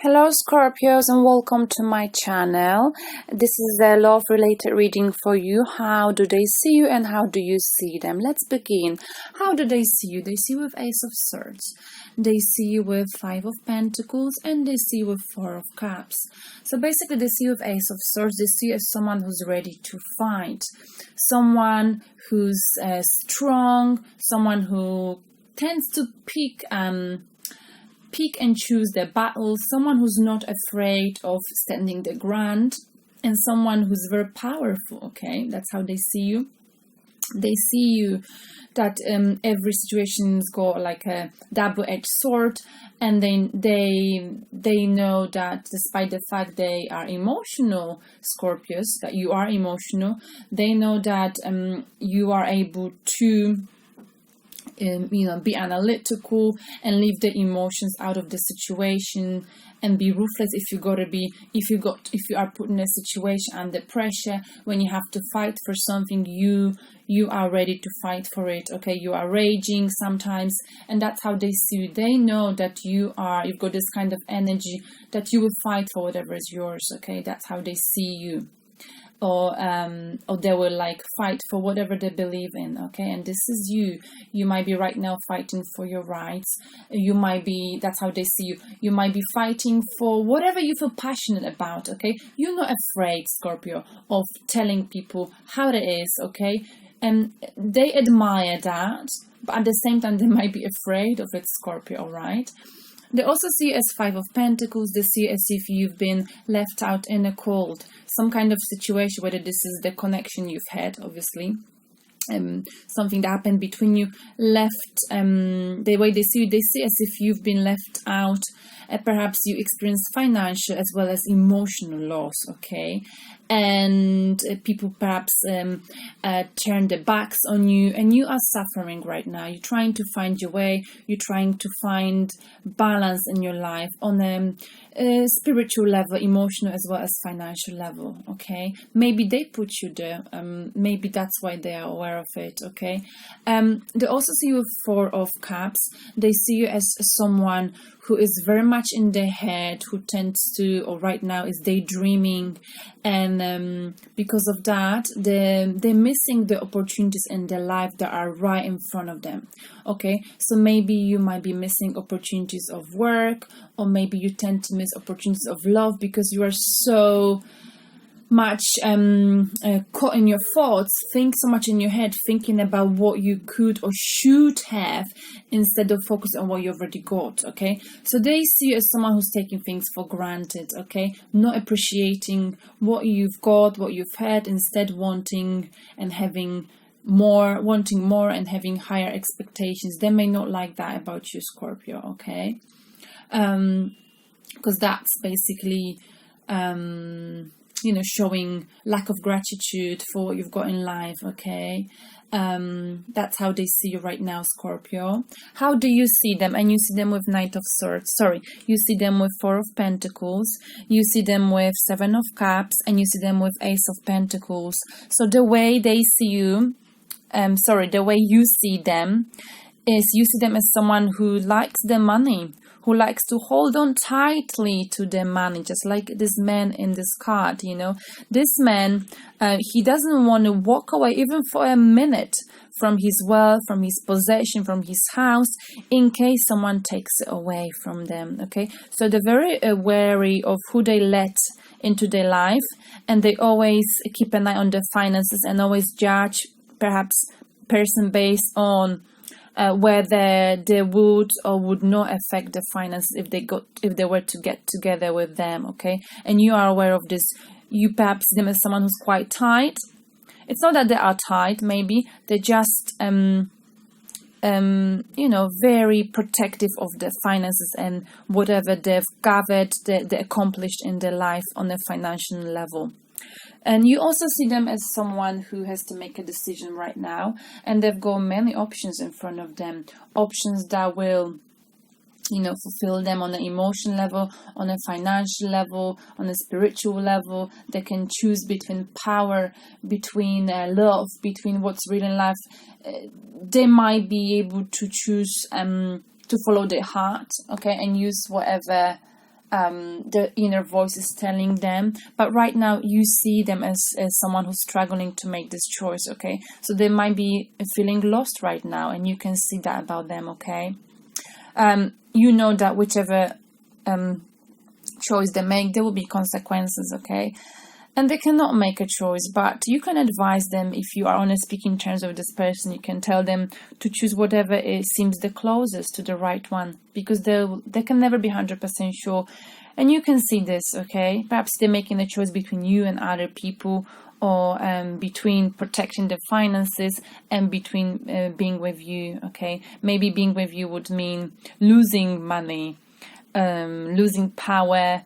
Hello Scorpios and welcome to my channel. This is a love related reading for you. How do they see you and how do you see them? Let's begin. How do they see you? They see you with Ace of Swords. They see you with Five of Pentacles and they see you with Four of Cups. So basically they see you with Ace of Swords. They see you as someone who's ready to fight. Someone who's strong. Someone who tends to pick and choose their battles, someone who's not afraid of standing their ground, and someone who's very powerful. Okay, that's how they see you. They see you that every situation's got like a double-edged sword, and they know that despite the fact they are emotional Scorpios, that you are emotional, they know that you are able to be analytical and leave the emotions out of the situation and be ruthless if you are put in a situation under pressure when you have to fight for something. You are ready to fight for it. Okay, you are raging sometimes, and that's how they see you. They know that you've got this kind of energy that you will fight for whatever is yours. Okay, that's how they see you. Or they will like fight for whatever they believe in. Okay, and this is you. You might be right now fighting for your rights. That's how they see you. You might be fighting for whatever you feel passionate about. Okay, you're not afraid, Scorpio, of telling people how it is. Okay, and they admire that, but at the same time they might be afraid of it, Scorpio. All right. They also see you as Five of Pentacles. They see you as if you've been left out in a cold. Some kind of situation, whether this is the connection you've had, obviously. Something that happened between you, the way they see as if you've been left out. Perhaps you experienced financial as well as emotional loss. Okay, and people perhaps turn their backs on you, and you are suffering right now. You're trying to find your way. You're trying to find balance in your life on a spiritual level, emotional as well as financial level. Okay, maybe they put you there. Maybe that's why they are aware of it. Okay, they also see you with Four of Cups. They see you as someone who is very much in their head, who tends to, or right now is daydreaming, and because of that, they're missing the opportunities in their life that are right in front of them. Okay, so maybe you might be missing opportunities of work, or maybe you tend to miss opportunities of love because you are so much caught in your thoughts, think so much in your head, thinking about what you could or should have instead of focusing on what you already got. Okay, so they see you as someone who's taking things for granted. Okay, not appreciating what you've got, what you've had, instead wanting and having more, and having higher expectations. They may not like that about you, Scorpio. Okay, because that's basically showing lack of gratitude for what you've got in life. Okay, that's how they see you right now, Scorpio. How do you see them? And you see them with Knight of Swords. You see them with Four of Pentacles. You see them with Seven of Cups, and you see them with Ace of Pentacles. So the way they see you, the way you see them is you see them as someone who likes the money, who likes to hold on tightly to their money, just like this man in this card. This man, he doesn't want to walk away even for a minute from his wealth, from his possession, from his house, in case someone takes it away from them. Okay, so they're very wary of who they let into their life, and they always keep an eye on their finances and always judge perhaps person based on whether they would or would not affect the finances if they were to get together with them. Okay, and you are aware of this. You perhaps see them as someone who's quite tight. It's not that they are tight. Maybe they're just very protective of their finances and whatever they've gathered, they accomplished in their life on a financial level. And you also see them as someone who has to make a decision right now, and they've got many options in front of them, options that will fulfill them on an emotional level, on a financial level, on a spiritual level. They can choose between power, between love, between what's real in life. They might be able to choose to follow their heart, okay, and use whatever the inner voice is telling them. But right now you see them as someone who's struggling to make this choice, okay? So they might be feeling lost right now, and you can see that about them, okay? You know that whichever choice they make, there will be consequences, okay? And they cannot make a choice, but you can advise them. If you are on a speaking terms with this person, you can tell them to choose whatever seems the closest to the right one, because they can never be 100% sure. And you can see this, okay? Perhaps they're making a choice between you and other people, or between protecting their finances and between being with you, okay? Maybe being with you would mean losing money, losing power,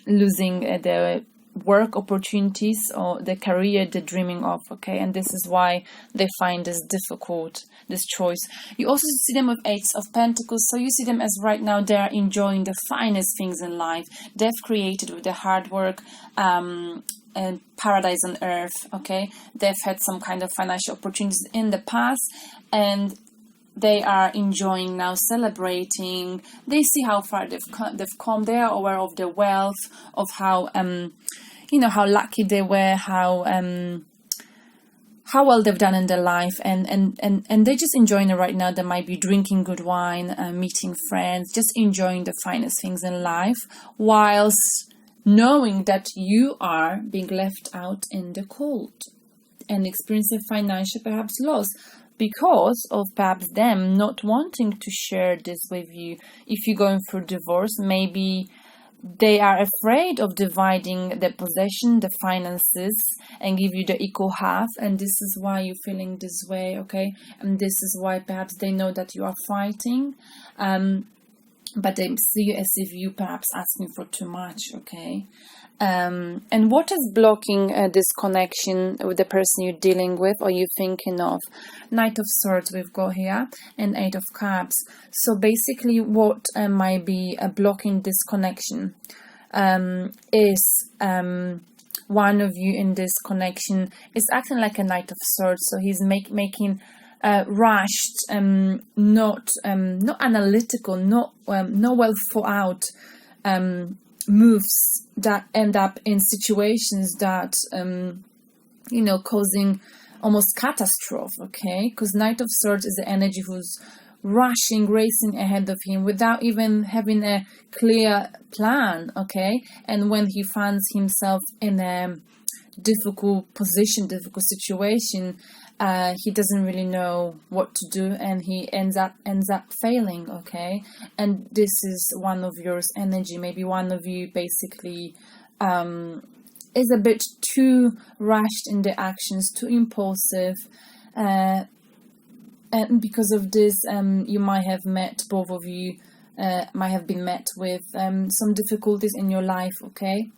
losing the work opportunities or the career they're dreaming of, okay? And this is why they find this difficult, this choice. You also see them with Eight of Pentacles, so you see them as right now they are enjoying the finest things in life. They've created with their hard work and paradise on earth, okay? They've had some kind of financial opportunities in the past, and they are enjoying now, celebrating. They see how far they've come. They are aware of their wealth, of how how lucky they were, how well they've done in their life, and they're just enjoying it right now. They might be drinking good wine, meeting friends, just enjoying the finest things in life, whilst knowing that you are being left out in the cold and experiencing financial perhaps loss, because of perhaps them not wanting to share this with you. If you're going through divorce, maybe they are afraid of dividing the possession, the finances, and give you the equal half. And this is why you're feeling this way, okay? And this is why perhaps they know that you are fighting, but they see you as if you perhaps asking for too much, okay? And what is blocking this connection with the person you're dealing with or you're thinking of? Knight of Swords we've got here, and Eight of Cups. So basically what might be blocking this connection is one of you in this connection is acting like a Knight of Swords. So he's making rushed, not analytical, not well thought out moves that end up in situations that causing almost catastrophe, okay? Because Knight of Swords is the energy who's rushing, racing ahead of him without even having a clear plan, okay? And when he finds himself in a difficult position, difficult situation, he doesn't really know what to do, and he ends up failing, okay? And this is one of yours energy. Maybe one of you basically is a bit too rushed in the actions, too impulsive, and because of this, you might have met, both of you might have been met with some difficulties in your life, okay?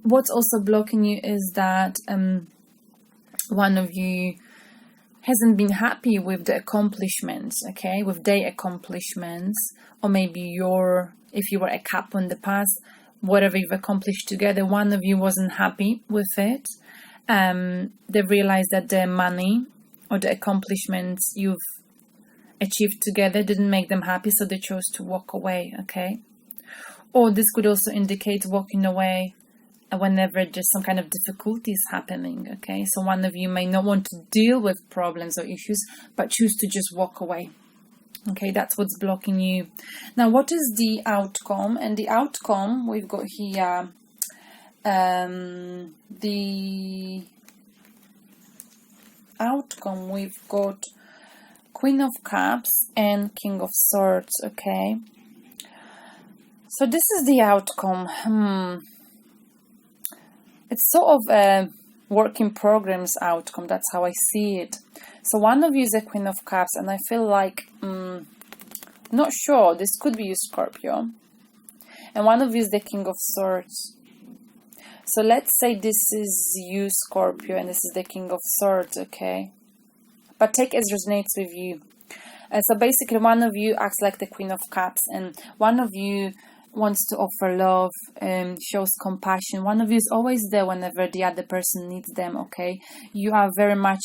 What's also blocking you is that one of you hasn't been happy with the accomplishments, okay, with their accomplishments, or maybe if you were a couple in the past, whatever you've accomplished together, one of you wasn't happy with it. They realized that the money or the accomplishments you've achieved together didn't make them happy, so they chose to walk away, okay? Or this could also indicate walking away whenever there's some kind of difficulties happening, okay? So one of you may not want to deal with problems or issues, but choose to just walk away, okay? That's what's blocking you. Now, what is the outcome? And the outcome, we've got here the outcome, we've got Queen of Cups and King of Swords, okay? So this is the outcome. It's sort of a work in progress outcome. That's how I see it. So one of you is a Queen of Cups, and I feel like, not sure, this could be you, Scorpio. And one of you is the King of Swords. So let's say this is you, Scorpio, and this is the King of Swords, okay? But take as resonates with you. So basically one of you acts like the Queen of Cups, and one of you wants to offer love, shows compassion. One of you is always there whenever the other person needs them, okay? You are very much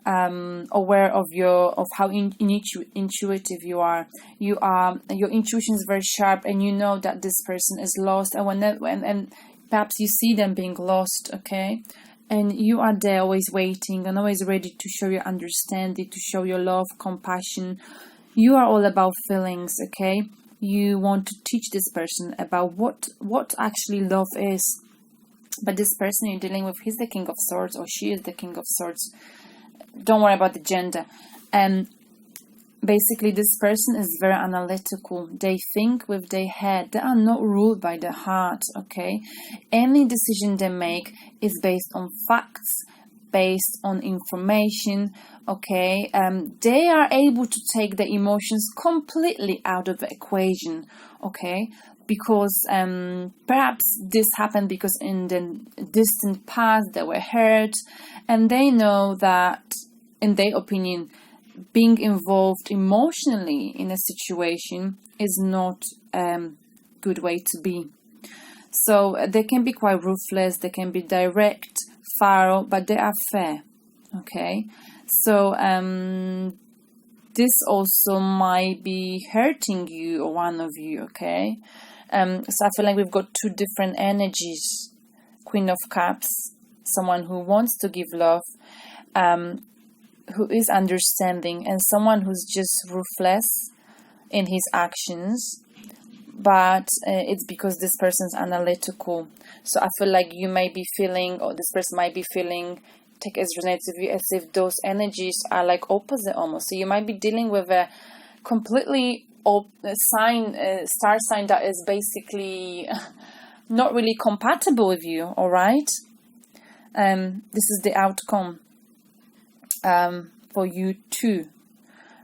aware of how intuitive you are. Your intuition is very sharp, and you know that this person is lost, and perhaps you see them being lost, okay? And you are there always waiting and always ready to show your understanding, to show your love, compassion. You are all about feelings, okay? You want to teach this person about what actually love is. But this person you're dealing with, he's the King of Swords, or she is the King of Swords. Don't worry about the gender. And basically this person is very analytical. They think with their head. They are not ruled by the heart, okay? Any decision they make is based on facts, based on information, okay? They are able to take the emotions completely out of the equation, okay? Because perhaps this happened because in the distant past they were hurt, and they know that, in their opinion, being involved emotionally in a situation is not a good way to be. So they can be quite ruthless, they can be direct, thorough, but they are fair, okay? So this also might be hurting you or one of you, okay? So I feel like we've got two different energies. Queen of Cups, someone who wants to give love, who is understanding, and someone who's just ruthless in his actions, but it's because this person's analytical. So I feel like you may be feeling, or this person might be feeling, take as resonates with you, as if those energies are like opposite almost. So you might be dealing with a completely star sign that is basically not really compatible with you, all right? This is the outcome for you too.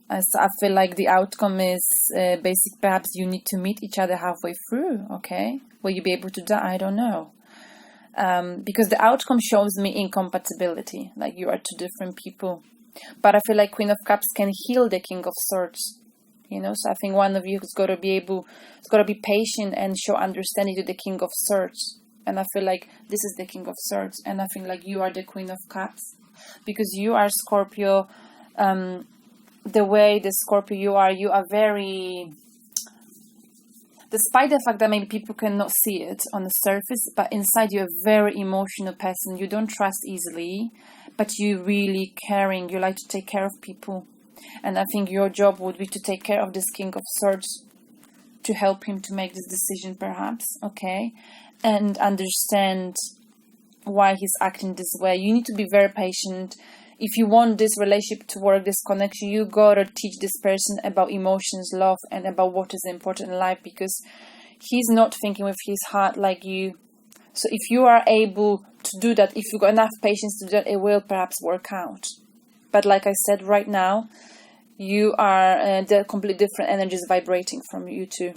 So I feel like the outcome is perhaps you need to meet each other halfway through, okay? Will you be able to do that? I don't know. Because the outcome shows me incompatibility, like you are two different people. But I feel like Queen of Cups can heal the King of Swords, you know? So I think one of you has got to be patient and show understanding to the King of Swords. And I feel like this is the King of Swords, and I feel like you are the Queen of Cups. Because you are Scorpio, the way the Scorpio you are very, despite the fact that maybe people cannot see it on the surface, but inside you're a very emotional person. You don't trust easily, but you're really caring. You like to take care of people. And I think your job would be to take care of this King of Swords, to help him to make this decision perhaps, okay? And understand why he's acting this way. You need to be very patient. If you want this relationship to work, this connection, you gotta teach this person about emotions, love, and about what is important in life, because he's not thinking with his heart like you. So if you are able to do that, if you've got enough patience to do that, it will perhaps work out. But like I said, right now, you are the completely different energies vibrating from you too.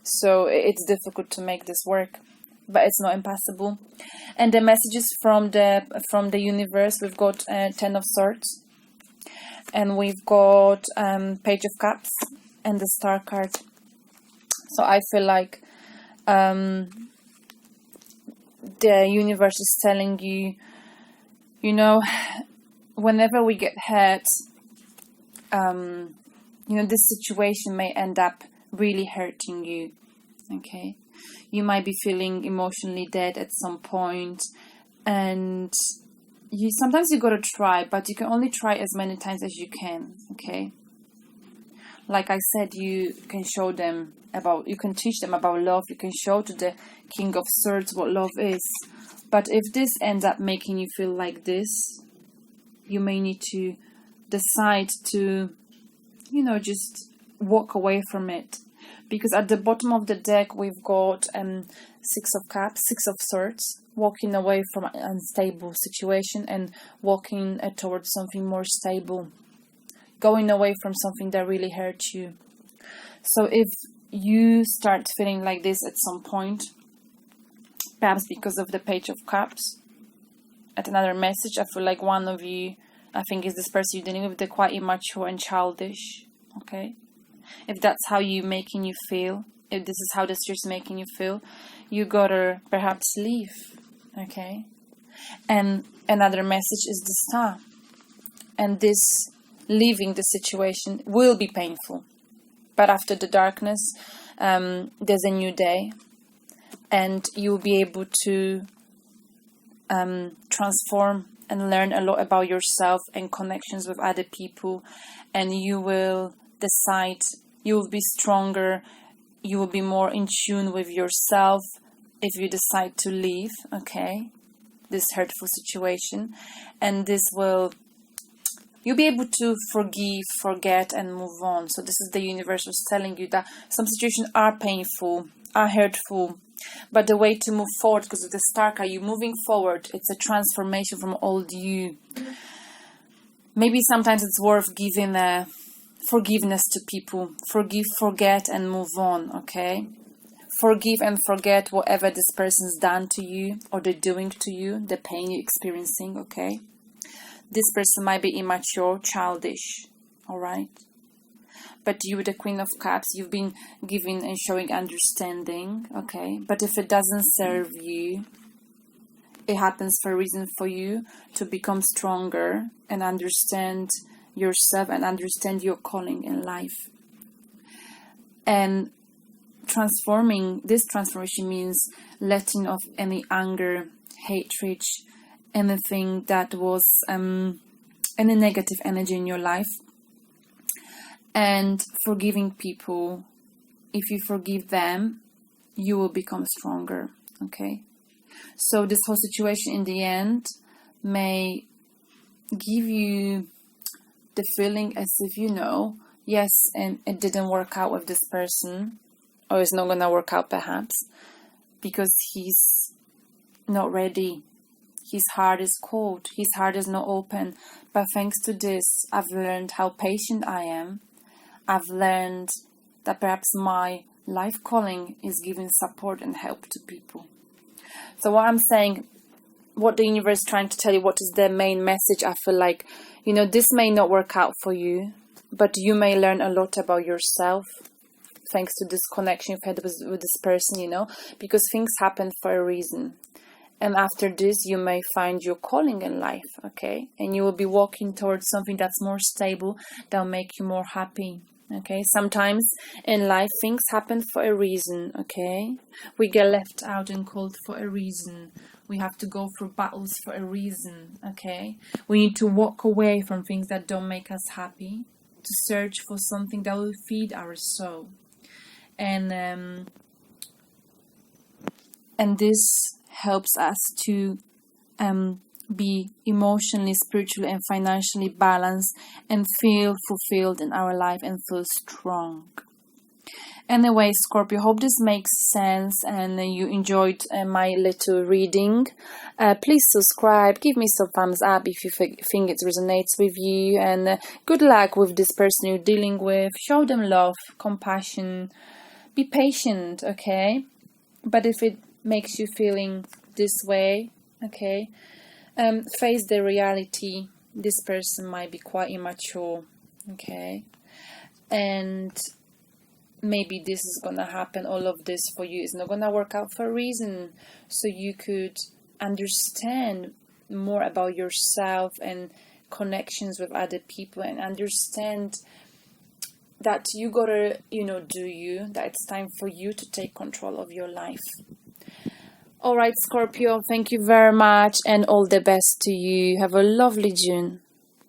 So it's difficult to make this work, but it's not impossible. And the messages from the universe, we've got 10 of Swords, and we've got Page of Cups and the Star card. So I feel like the universe is telling you, you know, whenever we get hurt, you know, this situation may end up really hurting you, okay? You might be feeling emotionally dead at some point, and sometimes you gotta try, but you can only try as many times as you can, okay? Like I said, you can you can teach them about love, you can show to the King of Swords what love is. But if this ends up making you feel like this, you may need to decide to, you know, just walk away from it. Because at the bottom of the deck, we've got 6 of Cups, 6 of Swords, walking away from an unstable situation and walking towards something more stable, going away from something that really hurt you. So if you start feeling like this at some point, perhaps because of the Page of Cups, at another message, I feel like one of you, I think, is this person you're dealing with, they're quite immature and childish, okay? If that's how making you feel, if this is how the spirit's making you feel, you gotta perhaps leave, okay? And another message is the Star. And this leaving the situation will be painful. But after the darkness, there's a new day. And you'll be able to transform and learn a lot about yourself and connections with other people. And you will decide, you will be stronger, you will be more in tune with yourself if you decide to leave, okay, this hurtful situation. And this will, you'll be able to forgive, forget, and move on. So this is the universe was telling you that some situations are painful, are hurtful, but the way to move forward, because of the star card, you're moving forward. It's a transformation from old you. Maybe sometimes it's worth giving forgiveness to people. Forgive, forget, and move on, okay? Forgive and forget whatever this person's done to you or they're doing to you, the pain you're experiencing, okay? This person might be immature, childish, all right? But you, the Queen of Cups, you've been giving and showing understanding, okay? But if it doesn't serve you, it happens for a reason for you to become stronger and understand yourself and understand your calling in life. And this transformation means letting off any anger, hatred, anything that was any negative energy in your life, and forgiving people. If you forgive them, you will become stronger, okay? So this whole situation in the end may give you the feeling as if yes, and it didn't work out with this person, or it's not gonna work out perhaps because he's not ready. His heart is cold, his heart is not open. But thanks to this, I've learned how patient I am. I've learned that perhaps my life calling is giving support and help to people. So what I'm saying, what the universe is trying to tell you, what is the main message, I feel like, this may not work out for you, but you may learn a lot about yourself thanks to this connection you've had with this person, because things happen for a reason. And after this, you may find your calling in life, okay? And you will be walking towards something that's more stable, that'll make you more happy, okay? Sometimes in life, things happen for a reason, okay? We get left out and cold for a reason. We have to go through battles for a reason, okay? We need to walk away from things that don't make us happy to search for something that will feed our soul. And this helps us to be emotionally, spiritually, and financially balanced and feel fulfilled in our life and feel strong. Anyway, Scorpio, hope this makes sense and you enjoyed my little reading. Please subscribe, give me some thumbs up if you think it resonates with you, and good luck with this person you're dealing with. Show them love, compassion, be patient, okay? But if it makes you feeling this way, okay, face the reality. This person might be quite immature, okay? And maybe this is gonna happen, all of this for you is not gonna work out for a reason, so you could understand more about yourself and connections with other people, and understand that you gotta do you, that it's time for you to take control of your life. All right, Scorpio, thank you very much and all the best to you. Have a lovely June.